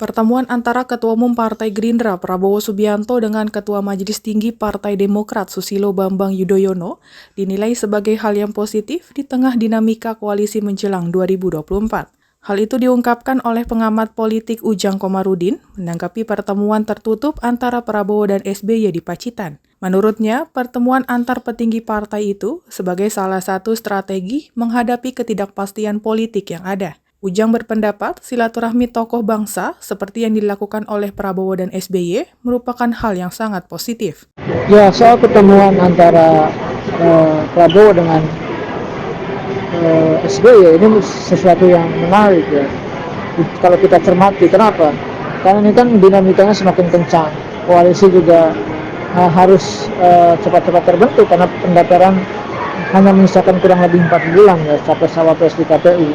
Pertemuan antara Ketua Umum Partai Gerindra Prabowo Subianto dengan Ketua Majelis Tinggi Partai Demokrat Susilo Bambang Yudhoyono dinilai sebagai hal yang positif di tengah dinamika koalisi menjelang 2024. Hal itu diungkapkan oleh pengamat politik Ujang Komarudin menanggapi pertemuan tertutup antara Prabowo dan SBY di Pacitan. Menurutnya, pertemuan antar petinggi partai itu sebagai salah satu strategi menghadapi ketidakpastian politik yang ada. Ujang berpendapat silaturahmi tokoh bangsa seperti yang dilakukan oleh Prabowo dan SBY merupakan hal yang sangat positif. Ya, soal pertemuan antara Prabowo dengan SBY ini sesuatu yang menarik ya. Kalau kita cermati, kenapa? Karena ini kan dinamikanya semakin kencang. Koalisi juga harus cepat-cepat terbentuk karena pendaftaran hanya menyisakan kurang lebih 4 bulan ya capres-cawapres di KPU.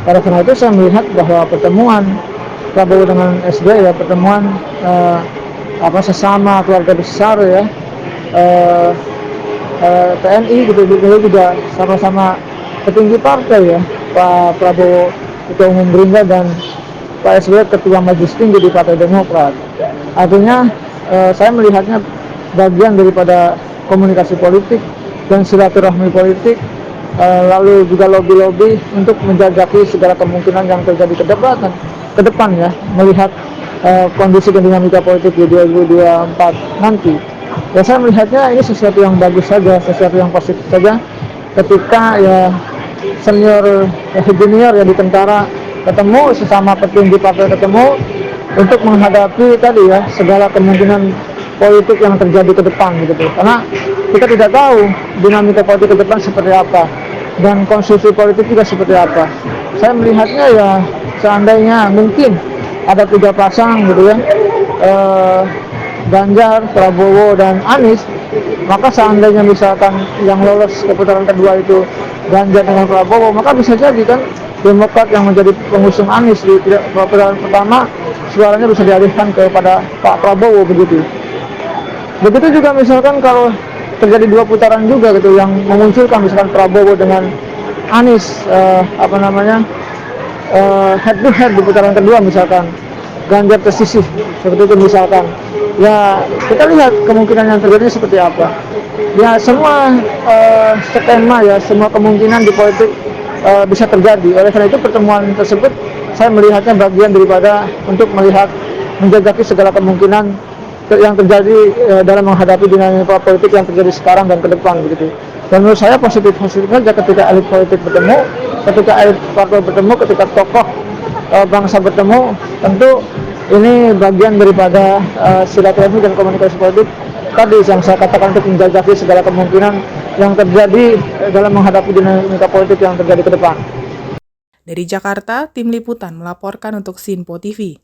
Karena itu saya melihat bahwa pertemuan Prabowo dengan SBY ya pertemuan sesama keluarga besar ya TNI gitu juga sama-sama petinggi partai ya, Pak Prabowo Ketua Umum Gerindra dan Pak SBY Ketua Majelis Tinggi di Partai Demokrat. Artinya saya melihatnya bagian daripada komunikasi politik dan silaturahmi politik, lalu juga lobby-lobby untuk menjajaki segala kemungkinan yang terjadi ke depan ya, melihat kondisi dan dinamika politik di 2024 nanti. Ya saya melihatnya ini sesuatu yang bagus saja, sesuatu yang positif saja ketika ya senior junior ya di tentara ketemu, sesama petinggi partai ketemu untuk menghadapi tadi ya segala kemungkinan politik yang terjadi ke depan gitu. Karena kita tidak tahu dinamika politik ke depan seperti apa dan konstruksi politik juga seperti apa. Saya melihatnya ya seandainya mungkin ada 3 pasang gitu ya, Ganjar, Prabowo dan Anies, maka seandainya misalkan yang lolos ke putaran kedua itu Ganjar dengan Prabowo, maka bisa jadi kan Demokrat yang menjadi pengusung Anies di putaran pertama suaranya bisa dialihkan kepada Pak Prabowo begitu. Begitu juga misalkan kalau terjadi 2 putaran juga gitu yang memunculkan misalkan Prabowo dengan Anies head to head di putaran kedua, misalkan Ganjar tersisih seperti itu misalkan. Ya kita lihat kemungkinan yang terjadi seperti apa. Ya semua skema ya, semua kemungkinan di politik bisa terjadi. Oleh karena itu pertemuan tersebut saya melihatnya bagian daripada untuk melihat menjajaki segala kemungkinan yang terjadi dalam menghadapi dinamika politik yang terjadi sekarang dan ke depan begitu. Dan menurut saya positif saja ketika elit politik bertemu, ketika elit partai bertemu, ketika tokoh bangsa bertemu. Tentu ini bagian daripada silaturahmi dan komunikasi politik tadi yang saya katakan untuk menjajaki segala kemungkinan yang terjadi dalam menghadapi dinamika politik yang terjadi ke depan. Dari Jakarta, Tim Liputan melaporkan untuk Sinpo TV.